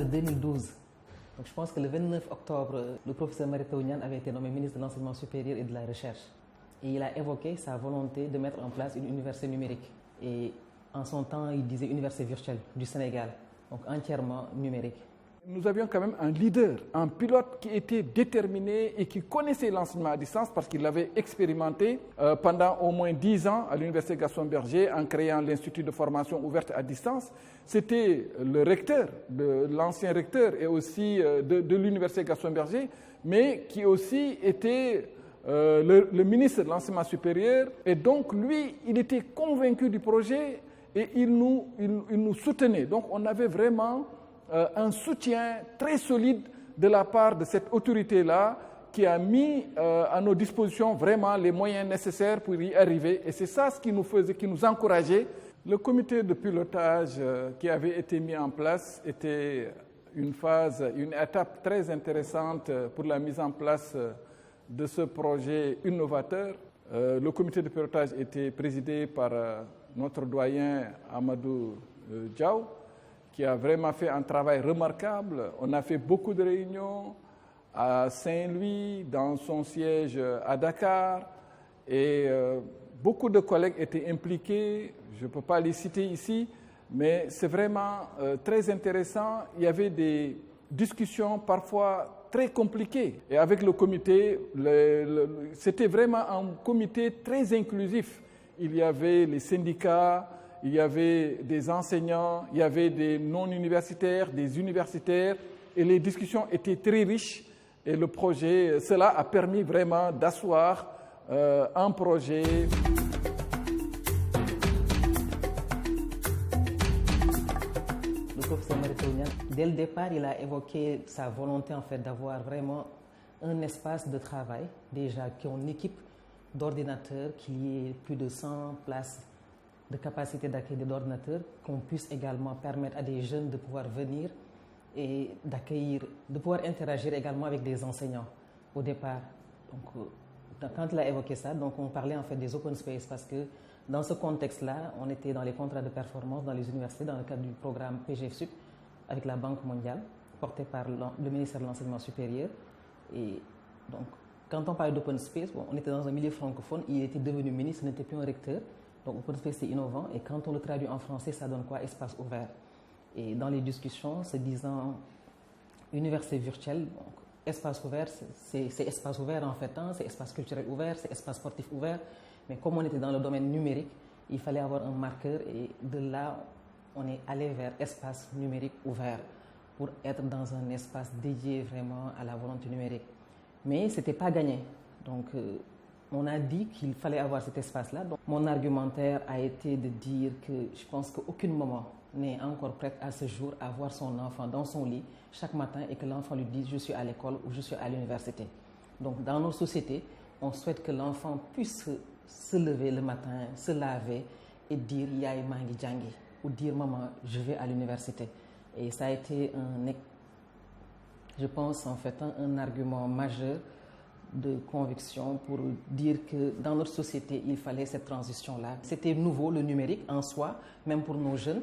de 2012. Donc je pense que le 29 octobre, le professeur Mary Teuw Niane avait été nommé ministre de l'Enseignement supérieur et de la Recherche. Et il a évoqué sa volonté de mettre en place une université numérique. Et en son temps, il disait université virtuelle du Sénégal, donc entièrement numérique. Nous avions quand même un leader, un pilote qui était déterminé et qui connaissait l'enseignement à distance parce qu'il l'avait expérimenté pendant au moins 10 ans à l'université Gaston Berger en créant l'Institut de formation ouverte à distance. C'était le recteur, l'ancien recteur et aussi de l'université Gaston Berger, mais qui aussi était le ministre de l'enseignement supérieur. Et donc lui, il était convaincu du projet et il nous soutenait. Donc on avait vraiment un soutien très solide de la part de cette autorité-là qui a mis à nos dispositions vraiment les moyens nécessaires pour y arriver. Et c'est ça ce qui nous faisait, qui nous encourageait. Le comité de pilotage qui avait été mis en place était une étape très intéressante pour la mise en place de ce projet innovateur. Le comité de pilotage était présidé par notre doyen Amadou Diaw, qui a vraiment fait un travail remarquable. On a fait beaucoup de réunions à Saint-Louis, dans son siège à Dakar, et beaucoup de collègues étaient impliqués. Je ne peux pas les citer ici, mais c'est vraiment très intéressant. Il y avait des discussions parfois très compliquées. Et avec le comité, c'était vraiment un comité très inclusif. Il y avait les syndicats, il y avait des enseignants, il y avait des non-universitaires, des universitaires, et les discussions étaient très riches. Et le projet, cela a permis vraiment d'asseoir un projet. Le professeur Mary Teuw Niane, dès le départ, il a évoqué sa volonté en fait d'avoir vraiment un espace de travail, déjà qui ont une équipe d'ordinateurs, qu'il y ait plus de 100 places de capacité d'accueil d'ordinateurs, qu'on puisse également permettre à des jeunes de pouvoir venir et d'accueillir, de pouvoir interagir également avec des enseignants au départ. Donc, quand il a évoqué ça, donc on parlait en fait des open space parce que dans ce contexte-là, on était dans les contrats de performance dans les universités dans le cadre du programme PGFSUP avec la Banque mondiale, porté par le ministère de l'Enseignement supérieur. Et donc, quand on parlait d'open space, bon, on était dans un milieu francophone, il était devenu ministre, il n'était plus un recteur. Donc, open space, c'est innovant. Et quand on le traduit en français, ça donne quoi? Espace ouvert. Et dans les discussions, se disant université virtuelle, donc, espace ouvert, c'est espace ouvert en fait, hein, c'est espace culturel ouvert, c'est espace sportif ouvert. Mais comme on était dans le domaine numérique, il fallait avoir un marqueur. Et de là, on est allé vers espace numérique ouvert pour être dans un espace dédié vraiment à la volonté numérique. Mais ce n'était pas gagné. Donc, on a dit qu'il fallait avoir cet espace-là. Donc, mon argumentaire a été de dire que je pense qu'aucune maman n'est encore prête à ce jour à voir son enfant dans son lit chaque matin et que l'enfant lui dise « je suis à l'école » ou « je suis à l'université ». Donc, dans nos sociétés, on souhaite que l'enfant puisse se lever le matin, se laver et dire « yaay maa ngi jàngi » ou dire « maman, je vais à l'université ». Et ça a été je pense en fait un argument majeur de conviction pour dire que dans notre société, il fallait cette transition-là. C'était nouveau, le numérique en soi, même pour nos jeunes,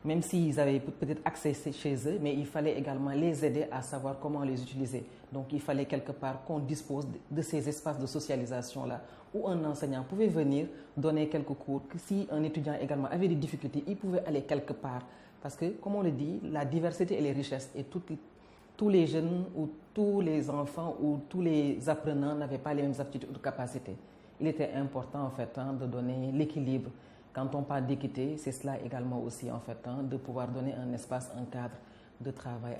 même s'ils avaient peut-être accès chez eux, mais il fallait également les aider à savoir comment les utiliser. Donc il fallait quelque part qu'on dispose de ces espaces de socialisation-là où un enseignant pouvait venir donner quelques cours, que si un étudiant également avait des difficultés, il pouvait aller quelque part. Parce que, comme on le dit, la diversité et les richesses, et tous les jeunes ou tous les enfants ou tous les apprenants n'avaient pas les mêmes aptitudes ou capacités. Il était important en fait de donner l'équilibre. Quand on parle d'équité, c'est cela également aussi en fait de pouvoir donner un espace, un cadre de travail.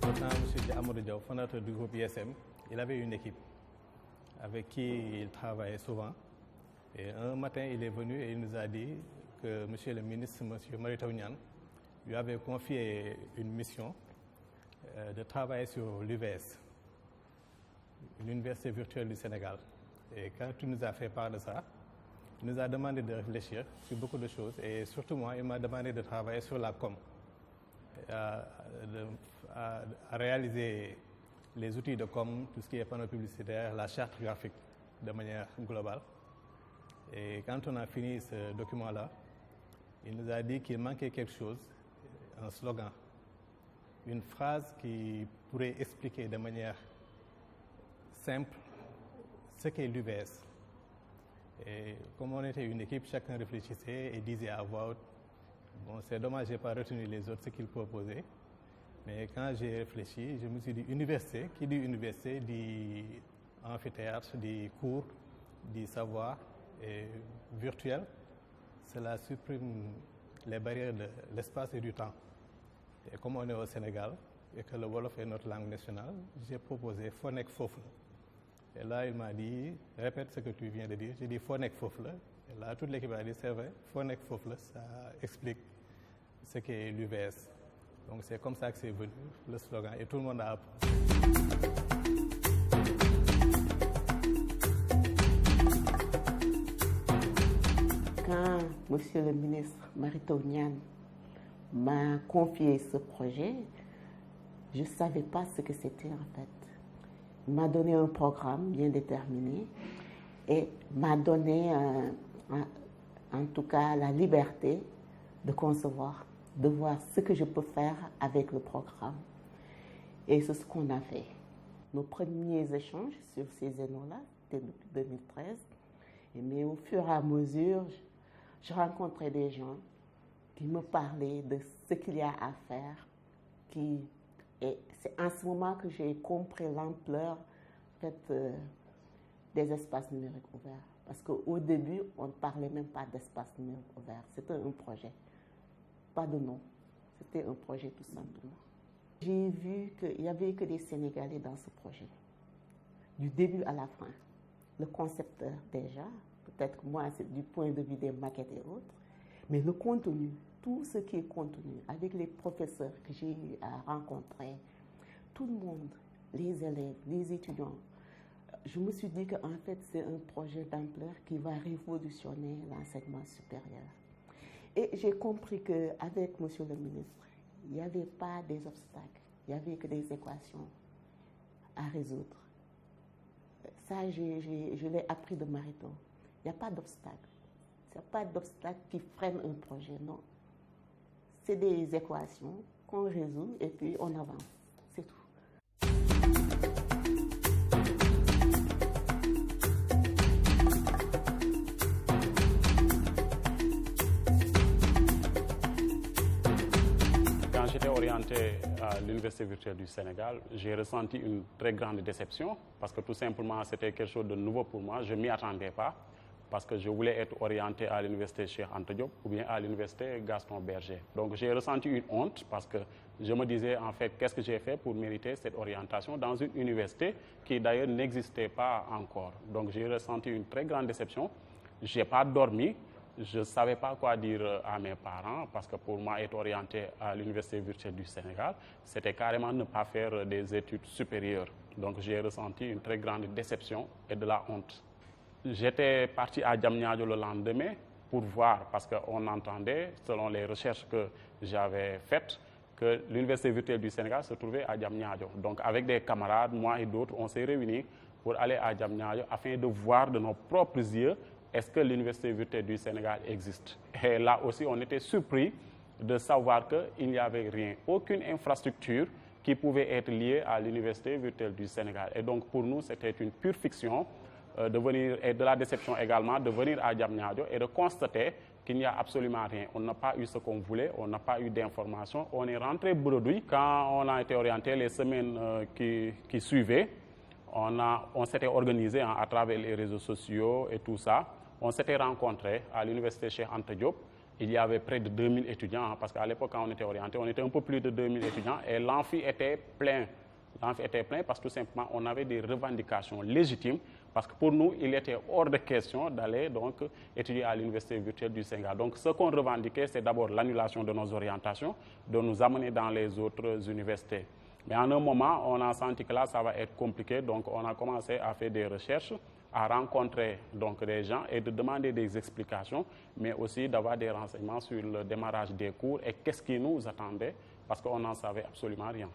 M. Amadou Diaw, fondateur du groupe ISM, il avait une équipe avec qui il travaillait souvent. Et un matin, il est venu et il nous a dit que Monsieur le ministre, M. Mary Teuw Niane, lui avait confié une mission de travailler sur l'UVS, l'Université virtuelle du Sénégal. Et quand il nous a fait part de ça, il nous a demandé de réfléchir sur beaucoup de choses. Et surtout moi, il m'a demandé de travailler sur la com, à réaliser les outils de com, tout ce qui est panneau publicitaire, la charte graphique de manière globale. Et quand on a fini ce document-là, il nous a dit qu'il manquait quelque chose, un slogan, une phrase qui pourrait expliquer de manière simple ce qu'est l'UVS. Et comme on était une équipe, chacun réfléchissait et disait à voix haute. Bon, c'est dommage, je n'ai pas retenu les autres, ce qu'ils proposaient. Mais quand j'ai réfléchi, je me suis dit université. Qui dit université dit amphithéâtre, dit cours, dit savoir et virtuel. Cela supprime les barrières de l'espace et du temps. Et comme on est au Sénégal et que le Wolof est notre langue nationale, j'ai proposé Fonek Fofle. Et là, il m'a dit, répète ce que tu viens de dire. J'ai dit Fonek Fofle. Et là, toute l'équipe a dit, c'est vrai, Fonek Fofle, ça explique ce qu'est l'UVS. Donc c'est comme ça que c'est venu, le slogan, et tout le monde a appris. Quand Monsieur le ministre Mary Teuw Niane m'a confié ce projet, je ne savais pas ce que c'était en fait. Il m'a donné un programme bien déterminé et m'a donné en tout cas la liberté de concevoir, de voir ce que je peux faire avec le programme. Et c'est ce qu'on a fait. Nos premiers échanges sur ces énaux-là, c'était depuis 2013. Mais au fur et à mesure, je rencontrais des gens qui me parlaient de ce qu'il y a à faire. Et c'est en ce moment que j'ai compris l'ampleur en fait, des espaces numériques ouverts. Parce qu'au début, on ne parlait même pas d'espace numérique ouvert. C'était un projet. Pas de nom. C'était un projet tout simplement. J'ai vu qu'il n'y avait que des Sénégalais dans ce projet. Du début à la fin. Le concepteur déjà, peut-être que moi c'est du point de vue des maquettes et autres, mais le contenu, tout ce qui est contenu, avec les professeurs que j'ai eu à rencontrer, tout le monde, les élèves, les étudiants, je me suis dit qu'en fait c'est un projet d'ampleur qui va révolutionner l'enseignement supérieur. Et j'ai compris qu'avec Monsieur le ministre, il n'y avait pas des obstacles, il n'y avait que des équations à résoudre. Ça, je l'ai appris de Mary Teuw. Il n'y a pas d'obstacle. Il n'y a pas d'obstacle qui freine un projet, non. C'est des équations qu'on résout et puis on avance. C'est tout. Quand j'étais orienté à l'Université virtuelle du Sénégal, j'ai ressenti une très grande déception parce que tout simplement c'était quelque chose de nouveau pour moi. Je ne m'y attendais pas parce que je voulais être orienté à l'Université Cheikh Anta Diop ou bien à l'Université Gaston Berger. Donc j'ai ressenti une honte parce que je me disais en fait qu'est-ce que j'ai fait pour mériter cette orientation dans une université qui d'ailleurs n'existait pas encore. Donc j'ai ressenti une très grande déception. Je n'ai pas dormi. Je ne savais pas quoi dire à mes parents parce que pour moi, être orienté à l'Université virtuelle du Sénégal, c'était carrément ne pas faire des études supérieures. Donc j'ai ressenti une très grande déception et de la honte. J'étais parti à Diamniadio le lendemain pour voir, parce qu'on entendait, selon les recherches que j'avais faites, que l'Université virtuelle du Sénégal se trouvait à Diamniadio. Donc avec des camarades, moi et d'autres, on s'est réunis pour aller à Diamniadio afin de voir de nos propres yeux est-ce que l'Université virtuelle du Sénégal existe. Et là aussi, on était surpris de savoir qu'il n'y avait rien, aucune infrastructure qui pouvait être liée à l'Université virtuelle du Sénégal. Et donc pour nous, c'était une pure fiction de venir, et de la déception également, de venir à Diamniadio et de constater qu'il n'y a absolument rien. On n'a pas eu ce qu'on voulait, on n'a pas eu d'informations. On est rentré bredouille. Quand on a été orienté les semaines qui suivaient, on s'était organisé à travers les réseaux sociaux et tout ça. On s'était rencontrés à l'Université Cheikh Anta Diop. Il y avait près de 2000 étudiants, parce qu'à l'époque, quand on était orienté, on était un peu plus de 2000 étudiants, et l'amphi était plein. L'amphi était plein parce que tout simplement, on avait des revendications légitimes, parce que pour nous, il était hors de question d'aller donc étudier à l'Université virtuelle du Sénégal. Donc ce qu'on revendiquait, c'est d'abord l'annulation de nos orientations, de nous amener dans les autres universités. Mais en un moment, on a senti que là, ça va être compliqué, donc on a commencé à faire des recherches, à rencontrer donc des gens et de demander des explications, mais aussi d'avoir des renseignements sur le démarrage des cours et qu'est-ce qui nous attendait, parce qu'on n'en savait absolument rien.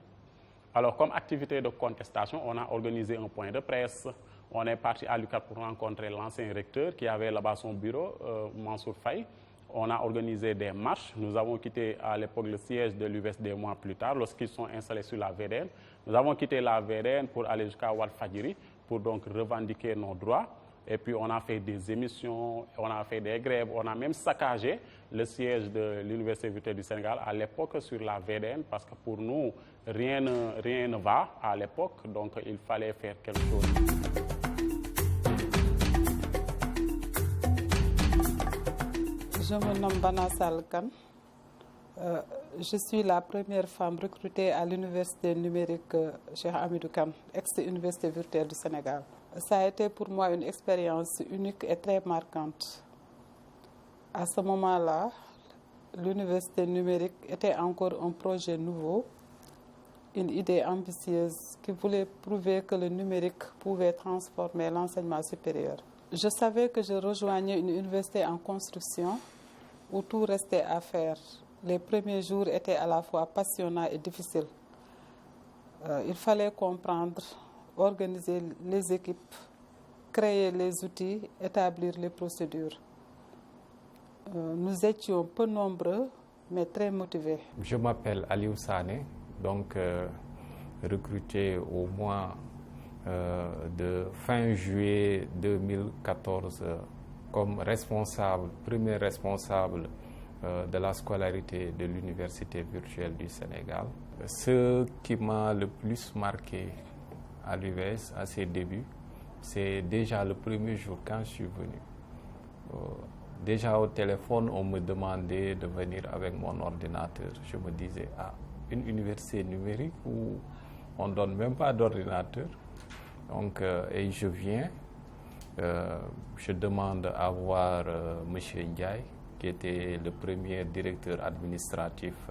Alors, comme activité de contestation, on a organisé un point de presse, On est parti à l'UCAD pour rencontrer l'ancien recteur qui avait là-bas son bureau, Mansour Faye. On a organisé des marches. Nous avons quitté à l'époque le siège de l'UVS des mois plus tard, lorsqu'ils sont installés sur la VDN. Nous avons quitté la VDN pour aller jusqu'à Walfadjri pour donc revendiquer nos droits. Et puis on a fait des émissions, on a fait des grèves, on a même saccagé le siège de l'Université virtuelle du Sénégal à l'époque sur la VDN parce que pour nous, rien ne va à l'époque, donc il fallait faire quelque chose. Je me nomme Bana Salkan. Je suis la première femme recrutée à l'université numérique Cheikh Hamidou Kane, ex-université virtuelle du Sénégal. Ça a été pour moi une expérience unique et très marquante. À ce moment-là, l'université numérique était encore un projet nouveau, une idée ambitieuse qui voulait prouver que le numérique pouvait transformer l'enseignement supérieur. Je savais que je rejoignais une université en construction où tout restait à faire. Les premiers jours étaient à la fois passionnants et difficiles. Il fallait comprendre, organiser les équipes, créer les outils, établir les procédures. Nous étions peu nombreux, mais très motivés. Je m'appelle Aliou Sané, donc recruté au mois de fin juillet 2014 comme premier responsable de la scolarité de l'Université virtuelle du Sénégal. Ce qui m'a le plus marqué à l'UVS à ses débuts, c'est déjà le premier jour quand je suis venu. Déjà au téléphone, on me demandait de venir avec mon ordinateur. Je me disais, une université numérique où on ne donne même pas d'ordinateur. Donc, et je viens, je demande à voir M. Ndiaye, qui était le premier directeur administratif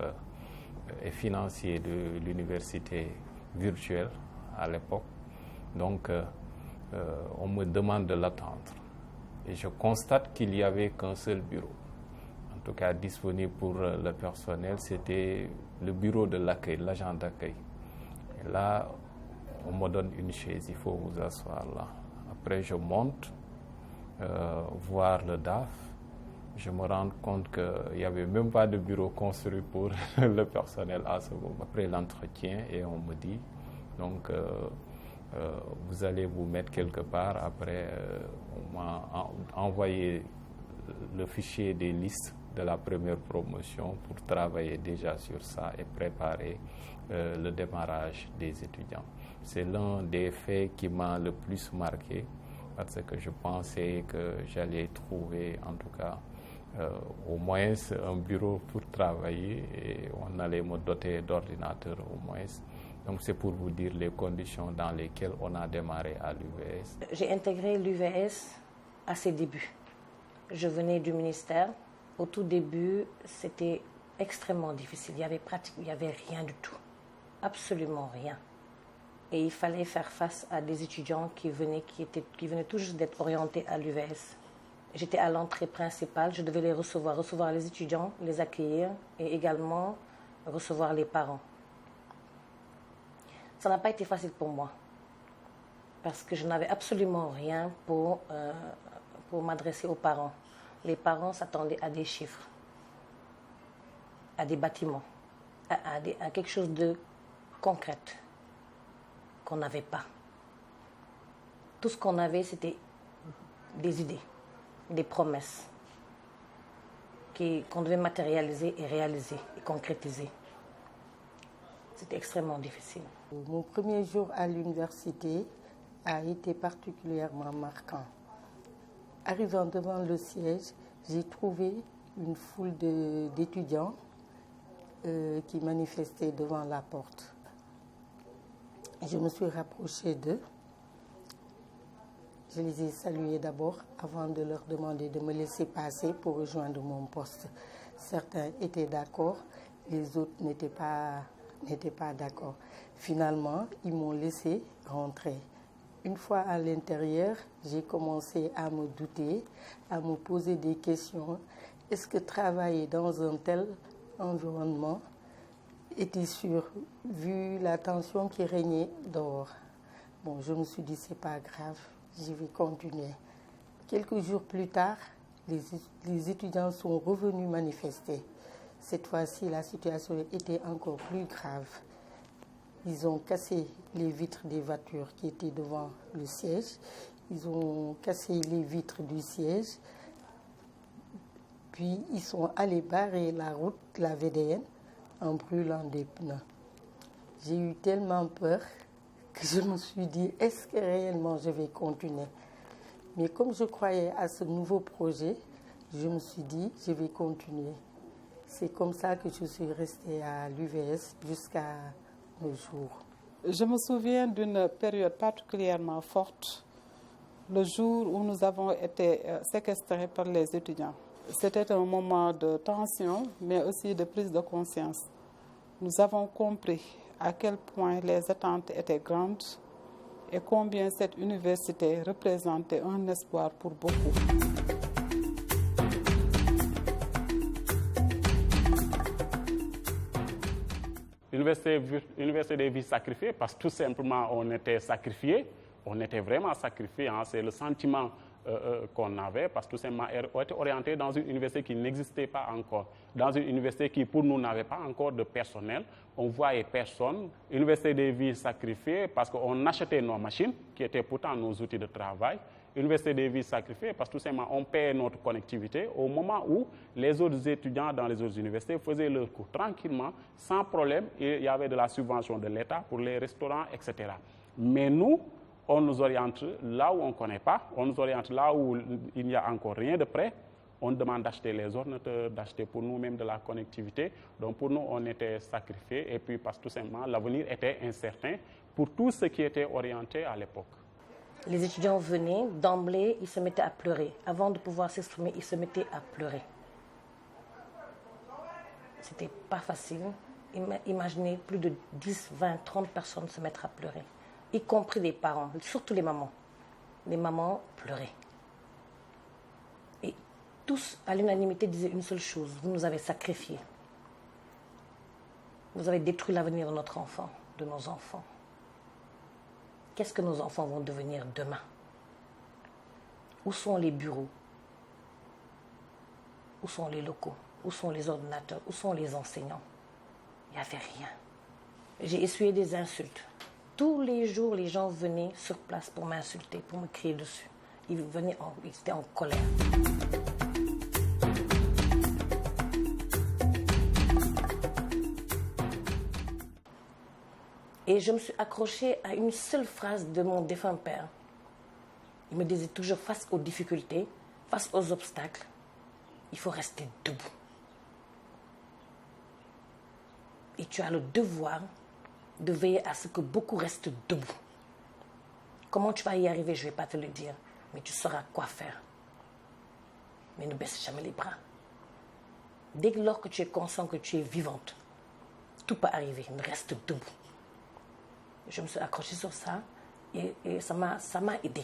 et financier de l'université virtuelle à l'époque. Donc, on me demande de l'attendre. Et je constate qu'il n'y avait qu'un seul bureau. En tout cas, disponible pour le personnel, c'était le bureau de l'accueil, l'agent d'accueil. Et là, on me donne une chaise, il faut vous asseoir là. Après, je monte, voir le DAF. Je me rends compte qu'il n'y avait même pas de bureau construit pour le personnel à ce moment. Après l'entretien, et on me dit, donc, vous allez vous mettre quelque part. Après, on m'a envoyé le fichier des listes de la première promotion pour travailler déjà sur ça et préparer le démarrage des étudiants. C'est l'un des faits qui m'a le plus marqué parce que je pensais que j'allais trouver en tout cas au moins un bureau pour travailler et on allait me doter d'ordinateurs au moins. Donc c'est pour vous dire les conditions dans lesquelles on a démarré à l'UVS. J'ai intégré l'UVS à ses débuts. Je venais du ministère. Au tout début, c'était extrêmement difficile. Il y avait rien du tout. Absolument rien. Et il fallait faire face à des étudiants qui venaient tout juste d'être orientés à l'UVS. J'étais à l'entrée principale, je devais les recevoir les étudiants, les accueillir et également recevoir les parents. Ça n'a pas été facile pour moi parce que je n'avais absolument rien pour m'adresser aux parents. Les parents s'attendaient à des chiffres, à des bâtiments, à quelque chose de concret qu'on n'avait pas. Tout ce qu'on avait, c'était des idées, des promesses qu'on devait matérialiser et réaliser et concrétiser. C'était extrêmement difficile. Mon premier jour à l'université a été particulièrement marquant. Arrivant devant le siège, j'ai trouvé une foule d'étudiants qui manifestaient devant la porte. Je me suis rapprochée d'eux. Je les ai salués d'abord avant de leur demander de me laisser passer pour rejoindre mon poste. Certains étaient d'accord, les autres n'étaient pas d'accord. Finalement, ils m'ont laissé rentrer. Une fois à l'intérieur, j'ai commencé à me douter, à me poser des questions. Est-ce que travailler dans un tel environnement était sûr, vu la tension qui régnait dehors? Bon, je me suis dit, c'est pas grave. je vais continuer. Quelques jours plus tard, les étudiants sont revenus manifester. Cette fois-ci, la situation était encore plus grave. Ils ont cassé les vitres des voitures qui étaient devant le siège. Ils ont cassé les vitres du siège. Puis, ils sont allés barrer la route, la VDN, en brûlant des pneus. J'ai eu tellement peur que je me suis dit, est-ce que réellement je vais continuer? Mais comme je croyais à ce nouveau projet, je me suis dit, je vais continuer. C'est comme ça que je suis restée à l'UVS jusqu'à nos jours. Je me souviens d'une période particulièrement forte, le jour où nous avons été séquestrés par les étudiants. C'était un moment de tension, mais aussi de prise de conscience. Nous avons compris à quel point les attentes étaient grandes et combien cette université représentait un espoir pour beaucoup. Université des vies sacrifiées, parce que tout simplement on était sacrifiés, on était vraiment sacrifiés, hein, c'est le sentiment qu'on avait, parce que tout simplement on était orienté dans une université qui n'existait pas encore, dans une université qui pour nous n'avait pas encore de personnel, on voyait personne. Université des vies sacrifiées parce qu'on achetait nos machines, qui étaient pourtant nos outils de travail. Université des vies sacrifiées parce que tout simplement on payait notre connectivité au moment où les autres étudiants dans les autres universités faisaient leurs cours tranquillement, sans problème, et il y avait de la subvention de l'État pour les restaurants, etc. Mais nous, on nous oriente là où on ne connaît pas, on nous oriente là où il n'y a encore rien de prêt. On demande d'acheter les ordinateurs, d'acheter pour nous-mêmes de la connectivité. Donc pour nous, on était sacrifiés, et puis parce que tout simplement, l'avenir était incertain pour tout ce qui était orienté à l'époque. Les étudiants venaient, d'emblée, ils se mettaient à pleurer. Avant de pouvoir s'exprimer, ils se mettaient à pleurer. C'était pas facile. Imaginez plus de 10, 20, 30 personnes se mettre à pleurer, y compris les parents, surtout les mamans. Les mamans pleuraient. Et tous, à l'unanimité, disaient une seule chose: vous nous avez sacrifiés. Vous avez détruit l'avenir de notre enfant, de nos enfants. Qu'est-ce que nos enfants vont devenir demain? Où sont les bureaux? Où sont les locaux? Où sont les ordinateurs? Où sont les enseignants? Il n'y avait rien. J'ai essuyé des insultes. Tous les jours, les gens venaient sur place pour m'insulter, pour me crier dessus. Ils étaient en colère. Et je me suis accrochée à une seule phrase de mon défunt père. Il me disait toujours, face aux difficultés, face aux obstacles, il faut rester debout. Et tu as le devoir de veiller à ce que beaucoup restent debout. Comment tu vas y arriver, je ne vais pas te le dire, mais tu sauras quoi faire. Mais ne baisse jamais les bras. Dès lors que tu es conscient que tu es vivante, tout peut arriver, mais reste debout. Je me suis accrochée sur ça et ça m'a aidé.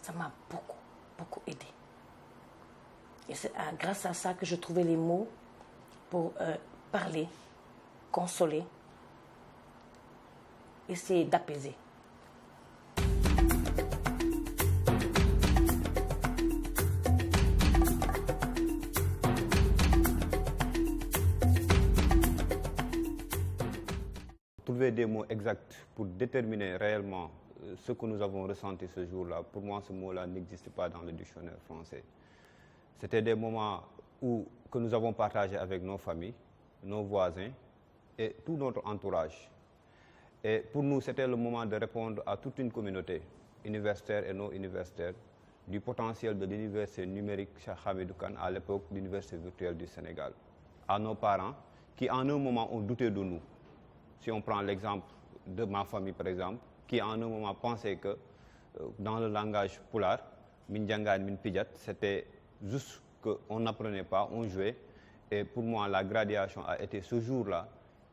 Ça m'a beaucoup aidé. Et c'est grâce à ça que je trouvais les mots pour parler, consoler, essayer d'apaiser. Trouver des mots exacts pour déterminer réellement ce que nous avons ressenti ce jour-là, pour moi, ce mot-là n'existe pas dans le dictionnaire français. C'était des moments que nous avons partagés avec nos familles, nos voisins et tout notre entourage. Et pour nous, c'était le moment de répondre à toute une communauté, universitaire et non universitaire, du potentiel de l'université numérique Cheikh Hamidou Kane à l'époque de l'université virtuelle du Sénégal. À nos parents qui, en un moment, ont douté de nous. Si on prend l'exemple de ma famille, par exemple, qui en un moment pensait que dans le langage pulaar, Minjangan, Minpijat, c'était juste qu'on n'apprenait pas, on jouait. Et pour moi, la graduation a été ce jour-là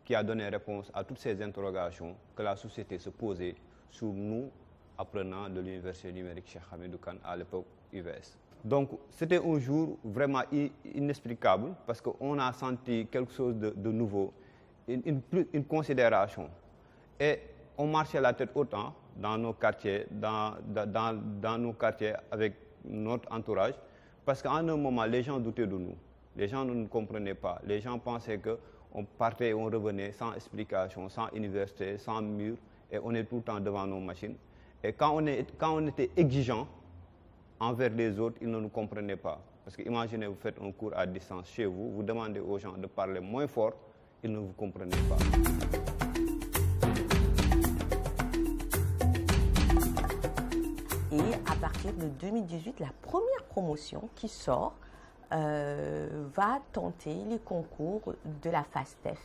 qui a donné réponse à toutes ces interrogations que la société se posait sur nous, apprenants de l'université numérique Cheikh Hamidou Kane à l'époque UVS. Donc c'était un jour vraiment inexplicable parce qu'on a senti quelque chose de nouveau. Une considération. Et on marchait la tête autant dans nos quartiers, dans nos quartiers avec notre entourage, parce qu'à un moment, les gens doutaient de nous. Les gens ne nous comprenaient pas. Les gens pensaient qu'on partait et on revenait sans explication, sans université, sans mur, et on est tout le temps devant nos machines. Et quand on était exigeant envers les autres, ils ne nous comprenaient pas. Parce que imaginez, vous faites un cours à distance chez vous, vous demandez aux gens de parler moins fort, ils ne vous comprennent pas. Et à partir de 2018, la première promotion qui sort va tenter les concours de la FASTEF.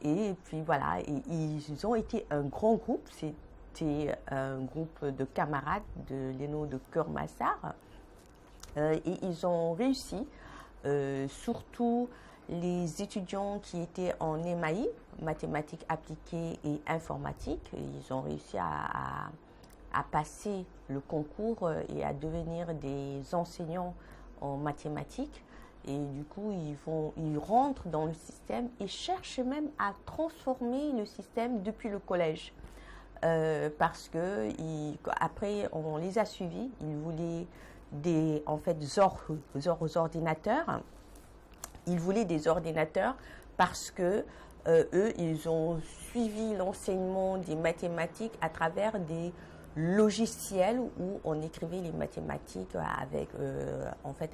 Et puis voilà, ils ont été un grand groupe, c'était un groupe de camarades de l'ENO de Keur-Massar. Et ils ont réussi, surtout les étudiants qui étaient en EMAI, mathématiques appliquées et informatique, ils ont réussi à passer le concours et à devenir des enseignants en mathématiques. Et du coup, ils rentrent dans le système et cherchent même à transformer le système depuis le collège. Parce que après, on les a suivis. Ils voulaient des ordinateurs. Ils voulaient des ordinateurs parce que eux, ils ont suivi l'enseignement des mathématiques à travers des logiciels où on écrivait les mathématiques avec,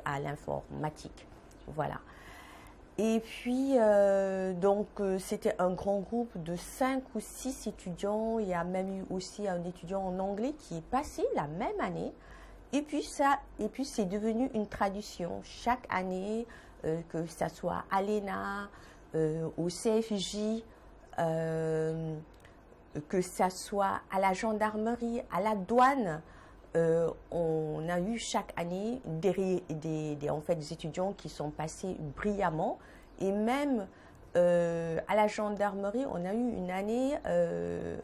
à l'informatique. Voilà. Et puis, c'était un grand groupe de 5 ou 6 étudiants. Il y a même eu aussi un étudiant en anglais qui est passé la même année. Et puis, c'est devenu une tradition. Chaque année, que ça soit à l'ENA, au CFJ, que ça soit à la gendarmerie, à la douane, on a eu chaque année des étudiants qui sont passés brillamment. Et même à la gendarmerie, on a eu une année, je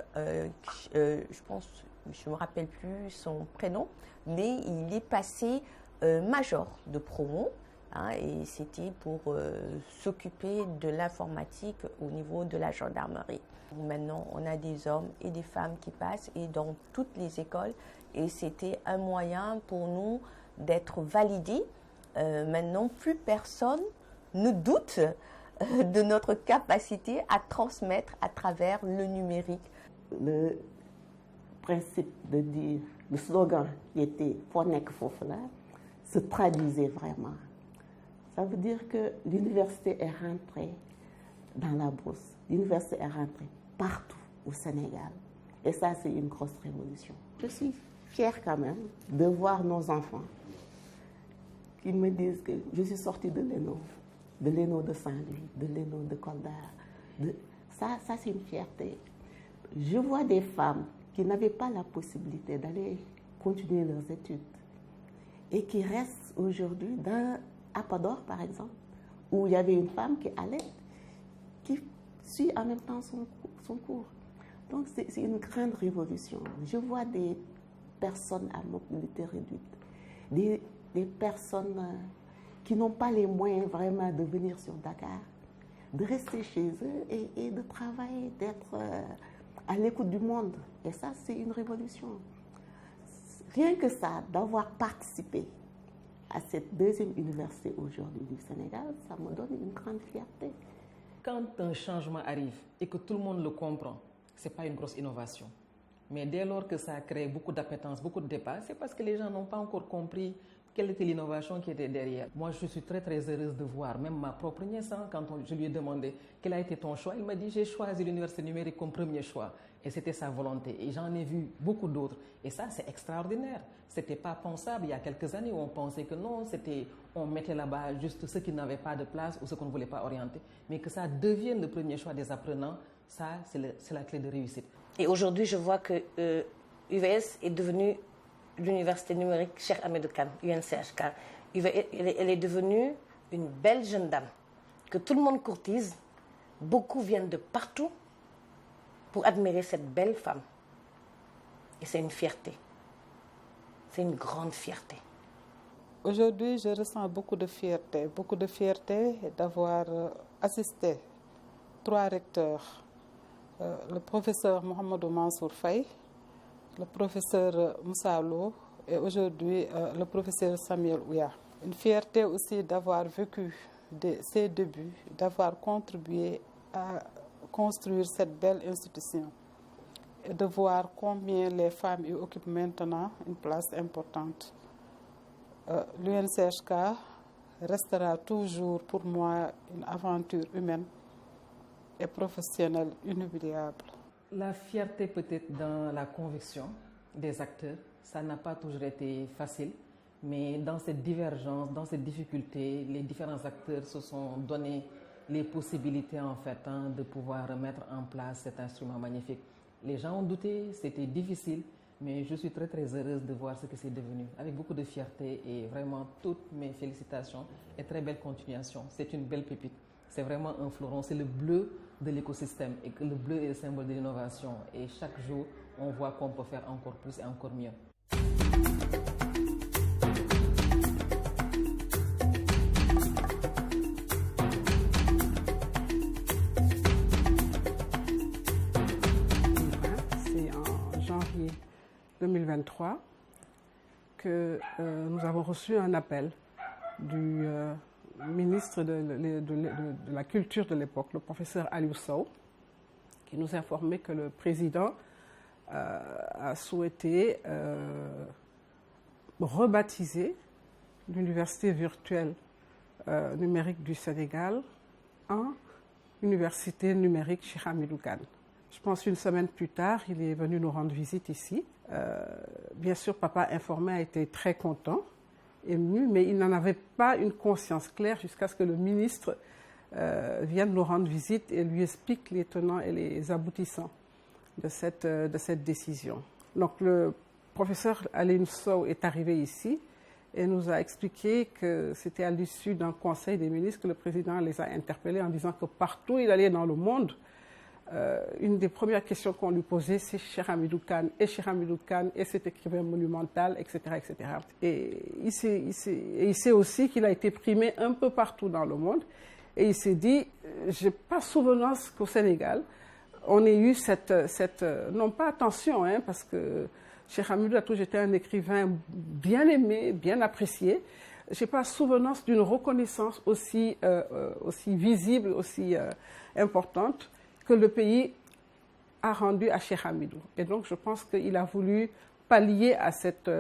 ne me rappelle plus son prénom, mais il est passé major de promo. Et c'était pour s'occuper de l'informatique au niveau de la gendarmerie. Maintenant, on a des hommes et des femmes qui passent et dans toutes les écoles. Et c'était un moyen pour nous d'être validés. Maintenant, plus personne ne doute de notre capacité à transmettre à travers le numérique. Le principe de dire, le slogan qui était « Fonek Fofla » se traduisait vraiment. Ça veut dire que l'université est rentrée dans la brousse. L'université est rentrée partout au Sénégal. Et ça, c'est une grosse révolution. Je suis fière quand même de voir nos enfants qui me disent que je suis sortie de l'ENO de Saint-Louis, de l'ENO de Kolda. Ça, c'est une fierté. Je vois des femmes qui n'avaient pas la possibilité d'aller continuer leurs études et qui restent aujourd'hui à Podor, par exemple, où il y avait une femme qui allait, qui suit en même temps son cours. Donc, c'est une grande révolution. Je vois des personnes à mobilité réduite, des personnes qui n'ont pas les moyens vraiment de venir sur Dakar, de rester chez eux et de travailler, d'être à l'écoute du monde. Et ça, c'est une révolution. Rien que ça, d'avoir participé à cette deuxième université aujourd'hui du Sénégal, ça me donne une grande fierté. Quand un changement arrive et que tout le monde le comprend, ce n'est pas une grosse innovation. Mais dès lors que ça a créé beaucoup d'appétence, beaucoup de débats, c'est parce que les gens n'ont pas encore compris quelle était l'innovation qui était derrière. Moi, je suis très très heureuse de voir, même ma propre nièce, quand je lui ai demandé quel a été ton choix, il m'a dit j'ai choisi l'université numérique comme premier choix. Et c'était sa volonté. Et j'en ai vu beaucoup d'autres. Et ça, c'est extraordinaire. Ce n'était pas pensable il y a quelques années où on pensait que non, on mettait là-bas juste ceux qui n'avaient pas de place ou ceux qu'on ne voulait pas orienter. Mais que ça devienne le premier choix des apprenants, ça, c'est la clé de réussite. Et aujourd'hui, je vois que UVS est devenue l'université numérique Cheikh Hamidou Kane, UNCHK. Elle est devenue une belle jeune dame que tout le monde courtise. Beaucoup viennent de partout pour admirer cette belle femme. Et c'est une fierté. C'est une grande fierté. Aujourd'hui, je ressens beaucoup de fierté d'avoir assisté 3 recteurs. Le professeur Mohamedou Mansour Faye, le professeur Moussa Lo et aujourd'hui le professeur Samuel Ouya. Une fierté aussi d'avoir vécu ses débuts, d'avoir contribué à construire cette belle institution et de voir combien les femmes y occupent maintenant une place importante. L'UNCHK restera toujours pour moi une aventure humaine et professionnelle inoubliable. La fierté peut-être dans la conviction des acteurs, ça n'a pas toujours été facile, mais dans cette divergence, dans cette difficulté, les différents acteurs se sont donné les possibilités en fait de pouvoir mettre en place cet instrument magnifique. Les gens ont douté, c'était difficile, mais je suis très heureuse de voir ce que c'est devenu, avec beaucoup de fierté et vraiment toutes mes félicitations et très belle continuation. C'est une belle pépite, c'est vraiment un fleuron, c'est le bleu de l'écosystème et que le bleu est le symbole de l'innovation et chaque jour on voit qu'on peut faire encore plus et encore mieux. C'est en janvier 2023 que nous avons reçu un appel du ministre de la Culture de l'époque, le professeur Aliou Sow, qui nous informait que le président a souhaité rebaptiser l'université virtuelle numérique du Sénégal en université numérique Cheikh Hamidou Kane. Je pense une semaine plus tard, il est venu nous rendre visite ici. Bien sûr, papa informé a été très content, ému, mais il n'en avait pas une conscience claire jusqu'à ce que le ministre vienne nous rendre visite et lui explique les tenants et les aboutissants de cette décision. Donc le professeur Aliou Sow est arrivé ici et nous a expliqué que c'était à l'issue d'un conseil des ministres que le président les a interpellés en disant que partout où il allait dans le monde, une des premières questions qu'on lui posait, c'est Cheikh Hamidou Kane et cet écrivain monumental, etc. etc. Et il sait aussi qu'il a été primé un peu partout dans le monde. Et il s'est dit, je n'ai pas souvenance qu'au Sénégal, on ait eu cette non pas attention, parce que Cheikh Hamidou a toujours été un écrivain bien aimé, bien apprécié. Je n'ai pas souvenance d'une reconnaissance aussi visible, aussi importante que le pays a rendu à Cheikh Hamidou. Et donc, je pense qu'il a voulu pallier à cette,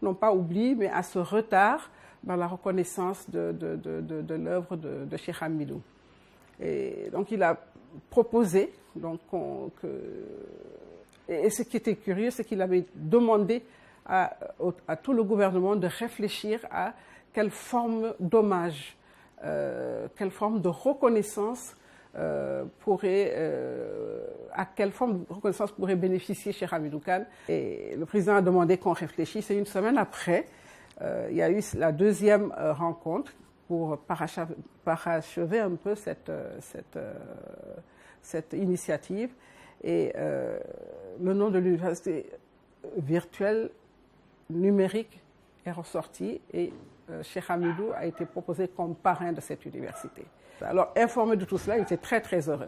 non pas oubli, mais à ce retard dans la reconnaissance de l'œuvre de Cheikh Hamidou. Et donc, il a proposé, et ce qui était curieux, c'est qu'il avait demandé à tout le gouvernement de réfléchir à quelle forme d'hommage, quelle forme de reconnaissance à quelle forme de reconnaissance pourrait bénéficier Cheikh Hamidou Kane. Et le président a demandé qu'on réfléchisse. Et une semaine après, il y a eu la deuxième rencontre pour parachever un peu cette initiative. Et le nom de l'université virtuelle numérique est ressorti et Cheikh Hamidou a été proposé comme parrain de cette université. Alors, informé de tout cela, il était très heureux.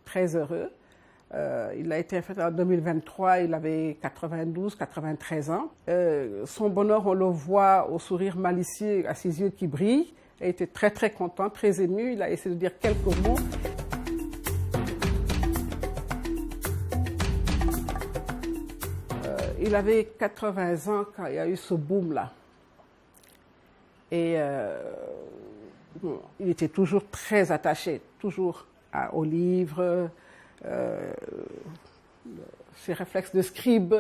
Très heureux. Il a été fait en 2023, il avait 93 ans. Son bonheur, on le voit au sourire malicieux, à ses yeux qui brillent. Il était très content, très ému. Il a essayé de dire quelques mots. Il avait 80 ans quand il y a eu ce boom-là. Et il était toujours très attaché, toujours aux livres, ses réflexes de scribe.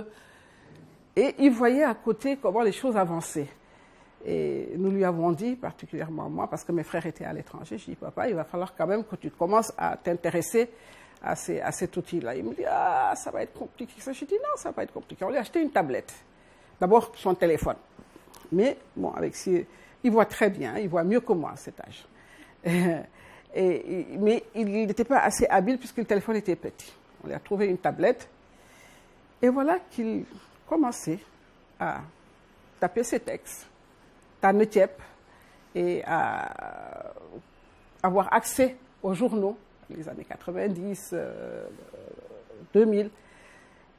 Et il voyait à côté comment les choses avançaient. Et nous lui avons dit, particulièrement moi, parce que mes frères étaient à l'étranger, je dis, papa, il va falloir quand même que tu commences à t'intéresser à cet outil-là. Il me dit, ça va être compliqué. Je dis, non, ça va pas être compliqué. On lui a acheté une tablette. D'abord, son téléphone. Mais, bon, il voit très bien, il voit mieux que moi à cet âge. Mais il n'était pas assez habile puisque le téléphone était petit. On lui a trouvé une tablette. Et voilà qu'il commençait à taper ses textes, tànn ceeb, et à avoir accès aux journaux, les années 90, 2000.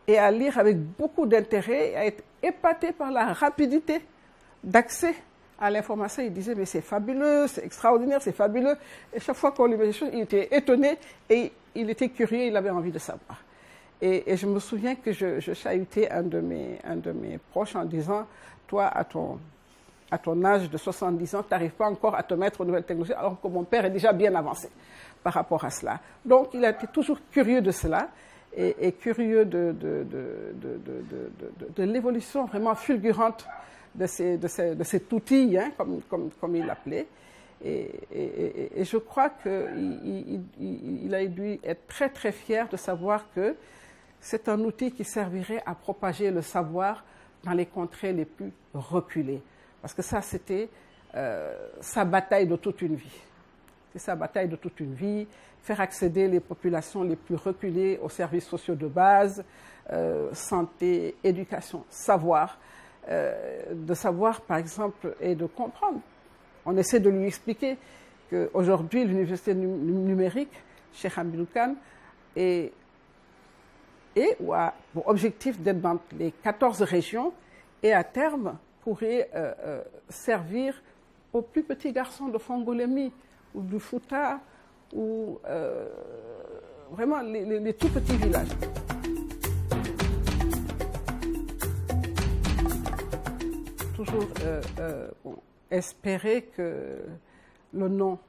et à lire avec beaucoup d'intérêt, à être épaté par la rapidité d'accès à l'information. Il disait, mais c'est fabuleux, c'est extraordinaire, c'est fabuleux. Et chaque fois qu'on lui met des choses, il était étonné et il était curieux, il avait envie de savoir. Et je me souviens que je chahutais un de mes proches en disant, toi, à ton âge de 70 ans, tu n'arrives pas encore à te mettre aux nouvelles technologies, alors que mon père est déjà bien avancé par rapport à cela. Donc, il a été toujours curieux de cela et curieux de l'évolution vraiment fulgurante de cet outil, hein, comme il l'appelait. Et je crois qu'il a dû être très, très fier de savoir que c'est un outil qui servirait à propager le savoir dans les contrées les plus reculées. Parce que ça, c'était sa bataille de toute une vie. C'est sa bataille de toute une vie, faire accéder les populations les plus reculées aux services sociaux de base, santé, éducation, savoir. De savoir, par exemple, et de comprendre. On essaie de lui expliquer qu'aujourd'hui, l'université numérique, Cheikh Hamidou Kane, a pour objectif d'être dans les 14 régions et à terme pourrait servir aux plus petits garçons de Fongolémie ou du Fouta ou vraiment les tout petits villages. Toujours espérer que le nom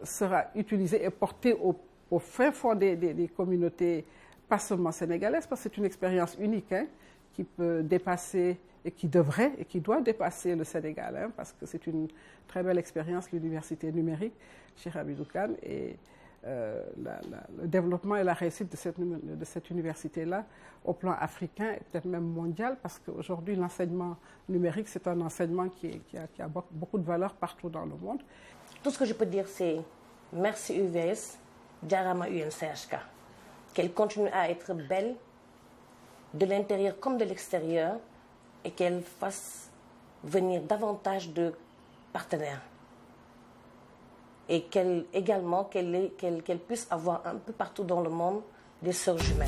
sera utilisé et porté au fin fond des communautés, pas seulement sénégalaises, parce que c'est une expérience unique, hein, qui peut dépasser et qui devrait et qui doit dépasser le Sénégal, hein, parce que c'est une très belle expérience, l'université numérique, Cheikh Hamidou Kane, et le développement et la réussite de cette université-là au plan africain et peut-être même mondial, parce qu'aujourd'hui l'enseignement numérique c'est un enseignement qui a beaucoup de valeur partout dans le monde. Tout ce que je peux dire c'est merci UVS, Diarama UNCHK, qu'elle continue à être belle de l'intérieur comme de l'extérieur et qu'elle fasse venir davantage de partenaires. Et qu'elle puisse avoir un peu partout dans le monde des sœurs jumelles.